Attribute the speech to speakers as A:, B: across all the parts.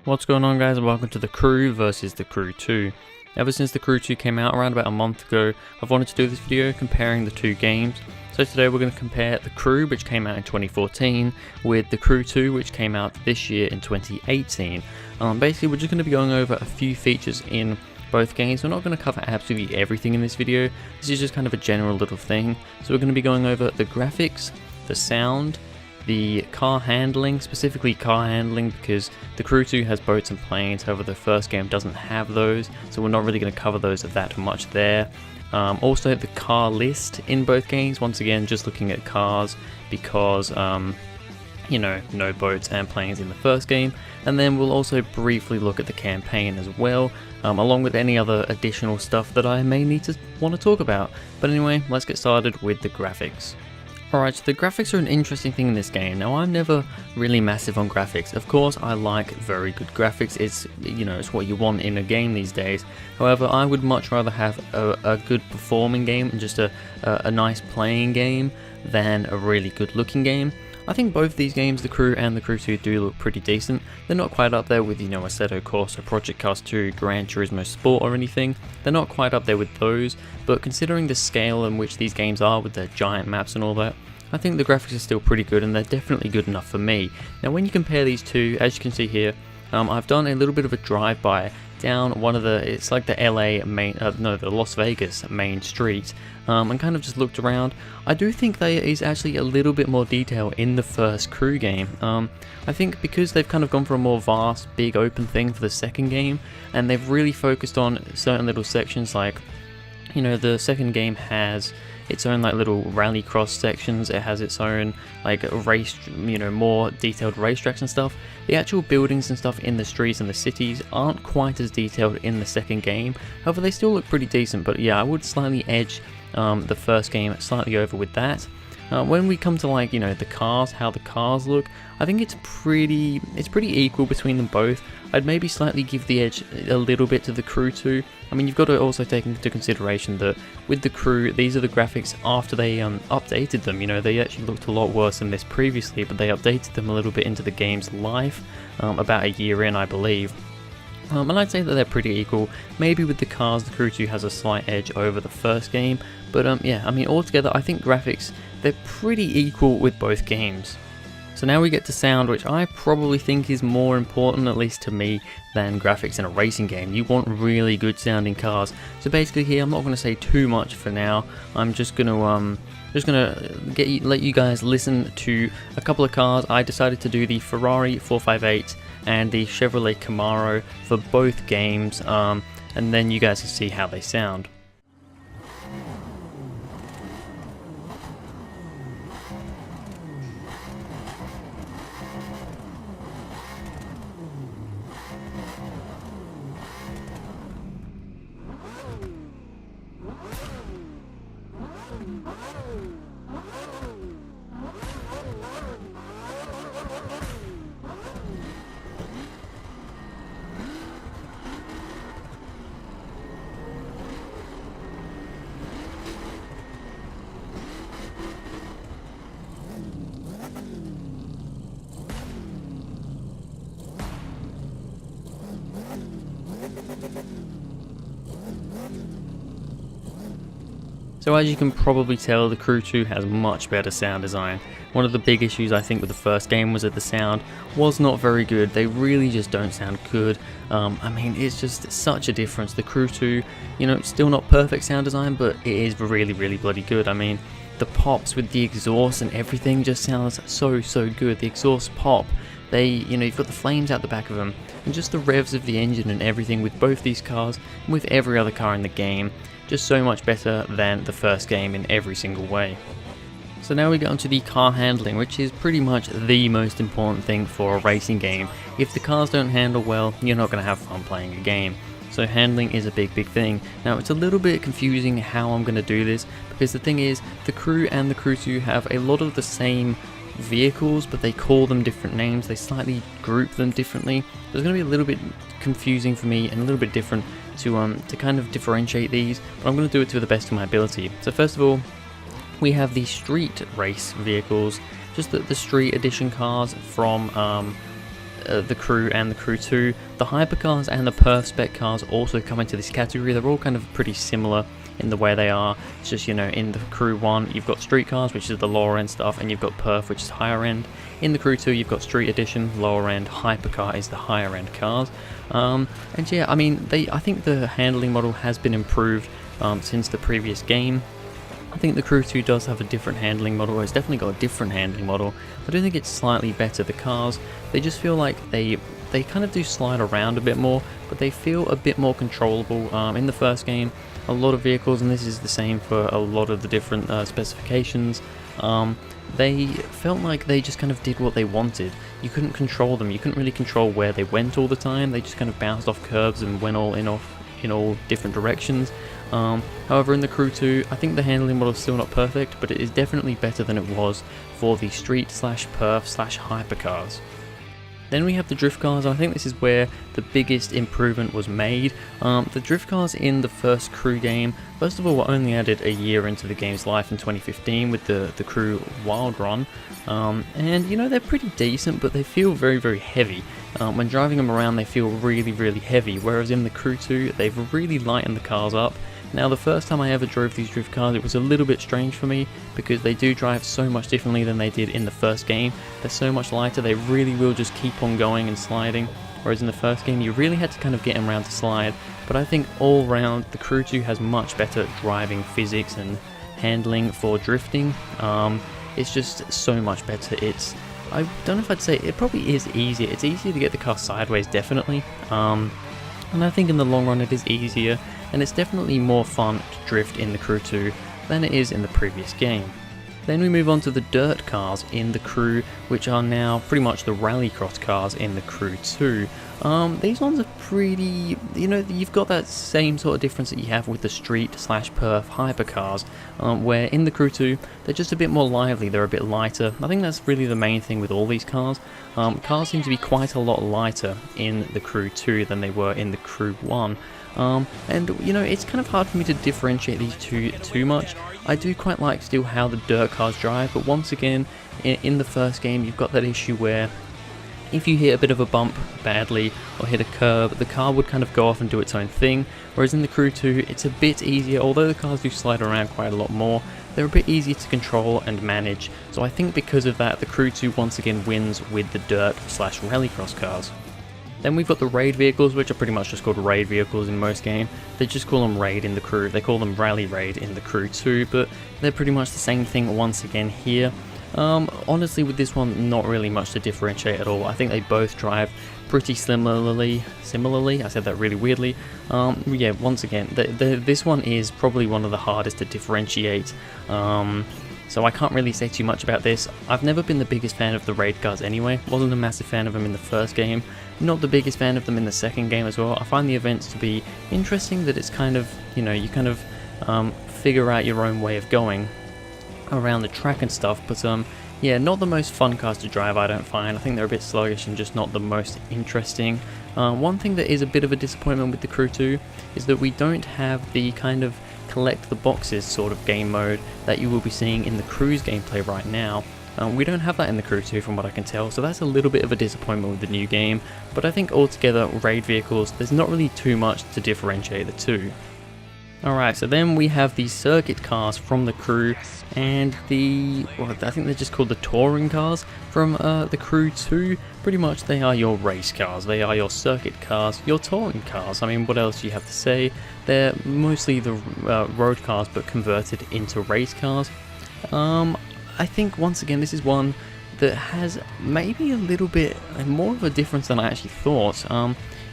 A: What's going on, guys, and welcome to The Crew versus The Crew 2. Ever since The Crew 2 came out around about a month ago, I've wanted to do this video comparing the two games. So today we're going to compare The Crew, which came out in 2014, with The Crew 2, which came out this year in 2018. Basically, we're just going to be going over a few features in both games. We're not going to cover absolutely everything in this video. This is just kind of a general little thing. So we're going to be going over the graphics, the sound, the car handling, specifically car handling, because The Crew 2 has boats and planes, however the first game doesn't have those, so we're not really going to cover those that much there. Also the car list in both games, once again just looking at cars because you know, no boats and planes in the first game, and then we'll also briefly look at the campaign as well, along with any other additional stuff that I may need to want to talk about. But anyway, let's get started with the graphics. Alright, so the graphics are an interesting thing in this game. Now, I'm never really massive on graphics. Of course, I like very good graphics. It's, you know, it's what you want in a game these days. However, I would much rather have a good performing game and just a nice playing game than a really good looking game. I think both these games, The Crew and The Crew 2, do look pretty decent. They're not quite up there with, you know, Assetto Corsa, Project Cars 2, Gran Turismo Sport or anything. They're not quite up there with those, but considering the scale in which these games are with their giant maps and all that, I think the graphics are still pretty good, and they're definitely good enough for me. Now, when you compare these two, as you can see here, I've done a little bit of a drive-by down one of the, it's like the LA main, the Las Vegas main street, and kind of just looked around. I do think there is actually a little bit more detail in the first Crew game. I think because they've kind of gone for a more vast, big open thing for the second game, and they've really focused on certain little sections, like, you know, the second game has its own like little rallycross sections, it has its own like race, you know, more detailed racetracks and stuff. The actual buildings and stuff in the streets and the cities aren't quite as detailed in the second game, however they still look pretty decent, but yeah, I would slightly edge the first game slightly over with that. When we come to, like, you know, the cars, how the cars look, I think it's pretty equal between them both. I'd maybe slightly give the edge a little bit to The Crew 2. I mean, you've got to also take into consideration that with The Crew, these are the graphics after they updated them. You know, they actually looked a lot worse than this previously, but they updated them a little bit into the game's life, about a year in, I believe. And I'd say that they're pretty equal. Maybe with the cars, The Crew 2 has a slight edge over the first game, but yeah, I mean, altogether, I think graphics, they're pretty equal with both games. So now we get to sound, which I probably think is more important, at least to me, than graphics in a racing game. You want really good sounding cars. So basically here, I'm not going to say too much for now. I'm just going to let you guys listen to a couple of cars. I decided to do the Ferrari 458 and the Chevrolet Camaro for both games, and then you guys can see how they sound. So as you can probably tell, The Crew 2 has much better sound design. One of the big issues I think with the first game was that the sound was not very good. They really just don't sound good. I mean, it's just such a difference. The Crew 2, you know, still not perfect sound design, but it is really, really bloody good. I mean, the pops with the exhaust and everything just sounds so good. The exhaust pop, they, you know, you've got the flames out the back of them, and just the revs of the engine and everything with both these cars and with every other car in the game. Just so much better than the first game in every single way. So now we get onto the car handling, which is pretty much the most important thing for a racing game. If the cars don't handle well, you're not going to have fun playing a game. So handling is a big thing. Now, it's a little bit confusing how I'm going to do this, because the thing is, The Crew and The Crew 2 have a lot of the same vehicles, but they call them different names. They slightly group them differently. So it's going to be a little bit confusing for me and a little bit different to kind of differentiate these, but I'm going to do it to the best of my ability. So first of all, we have the street race vehicles, just the street edition cars from the Crew and the Crew 2. The hypercars and the perf spec cars also come into this category. They're all kind of pretty similar in the way they are. It's just, you know, in the Crew 1 you've got street cars, which is the lower end stuff, and you've got perf, which is higher end. In the Crew 2 you've got street edition, lower end. Hypercar is the higher end cars. And yeah, I mean, I think the handling model has been improved since the previous game. I think the Crew 2 does have a different handling model. It's definitely got a different handling model. I do think it's slightly better. The cars, they just feel like they kind of do slide around a bit more, but they feel a bit more controllable. In the first game, a lot of vehicles, and this is the same for a lot of the different specifications, they felt like they just kind of did what they wanted. You couldn't control them. You couldn't really control where they went all the time. They just kind of bounced off curbs and went in all different directions. However, in the Crew 2, I think the handling model is still not perfect, but it is definitely better than it was for the street/perf/hypercars. Then we have the drift cars, and I think this is where the biggest improvement was made. The drift cars in the first Crew game, first of all, were only added a year into the game's life in 2015 with the Crew Wild Run. And, you know, they're pretty decent, but they feel very, very heavy. When driving them around, they feel really, really heavy, whereas in the Crew 2, they've really lightened the cars up. Now, the first time I ever drove these drift cars, it was a little bit strange for me because they do drive so much differently than they did in the first game. They're so much lighter, they really will just keep on going and sliding, whereas in the first game you really had to kind of get them around to slide. But I think all round, the Crew 2 has much better driving physics and handling for drifting. It's just so much better. I don't know if I'd say, it probably is easier. It's easier to get the car sideways, definitely. And I think in the long run it is easier. And it's definitely more fun to drift in the Crew 2 than it is in the previous game. Then we move on to the dirt cars in the Crew, which are now pretty much the rallycross cars in the Crew 2. These ones are pretty, you know, you've got that same sort of difference that you have with the street/perf hypercars, where in the Crew 2 they're just a bit more lively, they're a bit lighter. I think that's really the main thing with all these cars. Cars seem to be quite a lot lighter in the Crew 2 than they were in the Crew 1. And you know, it's kind of hard for me to differentiate these two too much. I do quite like still how the dirt cars drive, but once again, in the first game you've got that issue where if you hit a bit of a bump badly or hit a curb, the car would kind of go off and do its own thing, whereas in the Crew 2 it's a bit easier. Although the cars do slide around quite a lot more, they're a bit easier to control and manage. So I think because of that, the Crew 2 once again wins with the dirt/rallycross cars. Then we've got the raid vehicles, which are pretty much just called raid vehicles in most games. They just call them raid in the Crew. They call them rally raid in the Crew 2, but they're pretty much the same thing once again here. Honestly, with this one, not really much to differentiate at all. I think they both drive pretty similarly. I said that really weirdly. Yeah, once again, this one is probably one of the hardest to differentiate. So I can't really say too much about this. I've never been the biggest fan of the raid cars anyway. Wasn't a massive fan of them in the first game. Not the biggest fan of them in the second game as well. I find the events to be interesting, that it's kind of, you know, you kind of figure out your own way of going around the track and stuff. But yeah, not the most fun cars to drive, I don't find. I think they're a bit sluggish and just not the most interesting. One thing that is a bit of a disappointment with the Crew 2 is that we don't have the kind of collect the boxes sort of game mode that you will be seeing in the Crew's gameplay right now. We don't have that in the Crew 2 from what I can tell, so that's a little bit of a disappointment with the new game, but I think altogether, raid vehicles, there's not really too much to differentiate the two. Alright, so then we have the circuit cars from the Crew, and I think they're just called the touring cars from the Crew 2. Pretty much they are your race cars, they are your circuit cars, your touring cars. I mean, what else do you have to say? They're mostly the road cars but converted into race cars. I think once again this is one that has maybe a little bit more of a difference than I actually thought.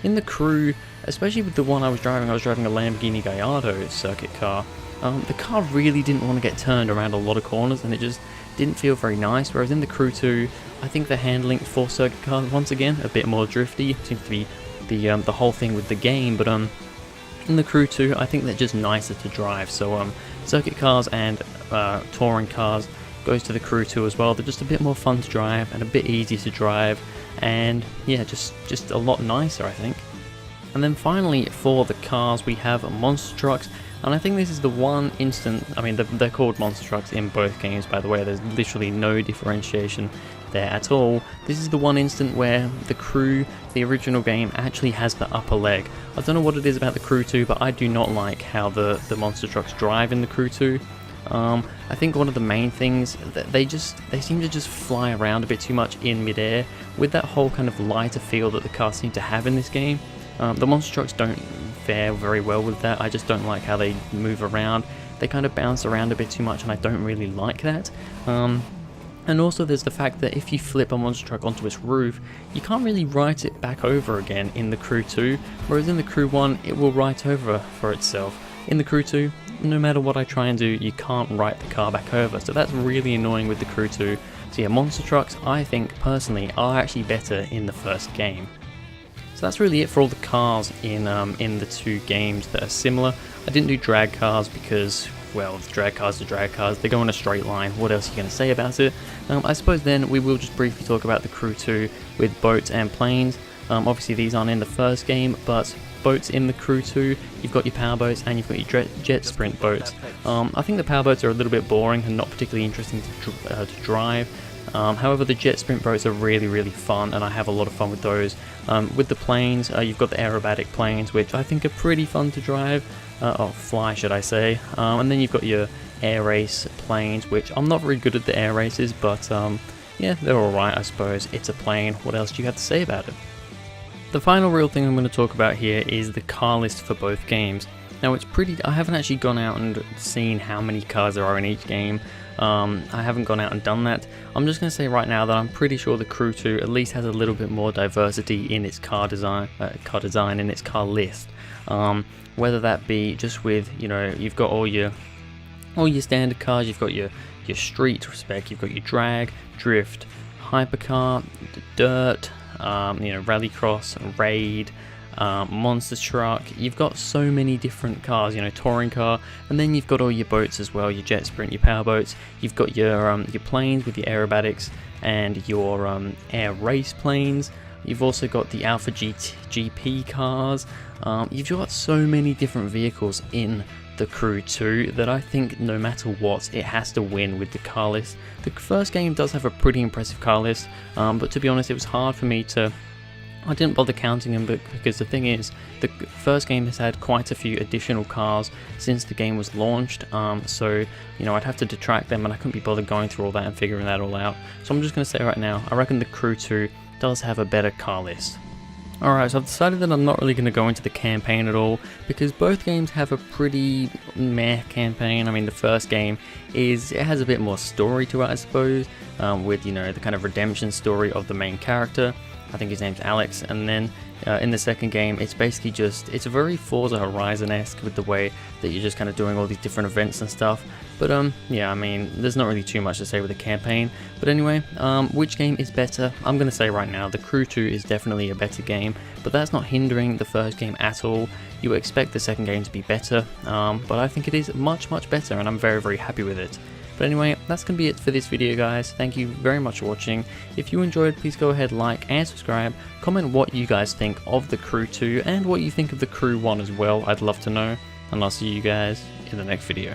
A: In the Crew, especially with the one I was driving a Lamborghini Gallardo circuit car. The car really didn't want to get turned around a lot of corners, and it just didn't feel very nice, whereas in the Crew 2, I think the handling for circuit cars, once again, a bit more drifty. Seems to be the whole thing with the game, but in the Crew 2, I think they're just nicer to drive. So circuit cars and touring cars goes to the Crew 2 as well. They're just a bit more fun to drive and a bit easier to drive, and yeah, just a lot nicer, I think. And then finally, for the cars, we have monster trucks. And I think this is the one instant, I mean they're called monster trucks in both games by the way, there's literally no differentiation there at all. This is the one instant where the Crew, the original game, actually has the upper leg. I don't know what it is about the Crew 2, but I do not like how the monster trucks drive in the Crew 2. I think one of the main things that they seem to just fly around a bit too much in midair with that whole kind of lighter feel that the cars seem to have in this game. The monster trucks don't fare very well with that. I just don't like how they move around. They kind of bounce around a bit too much and I don't really like that. And also there's the fact that if you flip a monster truck onto its roof, you can't really right it back over again in the Crew 2, whereas in the Crew 1 it will right over for itself. In the Crew 2, no matter what I try and do, you can't right the car back over, so that's really annoying with the Crew 2. So yeah, monster trucks, I think personally, are actually better in the first game. So that's really it for all the cars in the two games that are similar. I didn't do drag cars because, well, the drag cars are drag cars, they go in a straight line, what else are you going to say about it? I suppose then we will just briefly talk about the Crew 2 with boats and planes. Obviously these aren't in the first game, but boats in the Crew 2, you've got your power boats and you've got your jet sprint boats. I think the power boats are a little bit boring and not particularly interesting to drive. However, the jet sprint boats are really fun and I have a lot of fun with those. With the planes, you've got the aerobatic planes, which I think are pretty fun to drive, or fly should I say, and then you've got your air race planes, which I'm not very good at the air races, but yeah, they're alright I suppose. It's a plane, what else do you have to say about it? The final real thing I'm going to talk about here is the car list for both games. Now it's pretty, I haven't actually gone out and seen how many cars there are in each game. I haven't gone out and done that. I'm just going to say right now that I'm pretty sure the Crew 2 at least has a little bit more diversity in its car design in its car list. Whether that be just with, you know, you've got all your standard cars, you've got your street spec, you've got your drag, drift, hypercar, dirt, you know, rallycross, raid, monster truck. You've got so many different cars, you know, touring car, and then you've got all your boats as well, your jet sprint, your power boats. You've got your planes with your aerobatics and your air race planes. You've also got the Alpha GP cars. You've got so many different vehicles in the Crew 2 that I think no matter what, it has to win with the car list. The first game does have a pretty impressive car list, but to be honest, it was hard for me to... I didn't bother counting them, because the thing is, the first game has had quite a few additional cars since the game was launched, so, you know, I'd have to detract them and I couldn't be bothered going through all that and figuring that all out. So I'm just going to say right now, I reckon the Crew 2 does have a better car list. Alright, so I've decided that I'm not really going to go into the campaign at all, because both games have a pretty meh campaign. I mean, the first game it has a bit more story to it, I suppose, with, you know, the kind of redemption story of the main character. I think his name's Alex, and then in the second game it's basically just, it's very Forza Horizon-esque with the way that you're just kind of doing all these different events and stuff. But yeah, I mean, there's not really too much to say with the campaign. But anyway, which game is better? I'm going to say right now, the Crew 2 is definitely a better game, but that's not hindering the first game at all. You expect the second game to be better, but I think it is much better, and I'm very happy with it. But anyway, that's going to be it for this video, guys. Thank you very much for watching. If you enjoyed, please go ahead, like and subscribe. Comment what you guys think of the Crew 2 and what you think of the Crew 1 as well. I'd love to know. And I'll see you guys in the next video.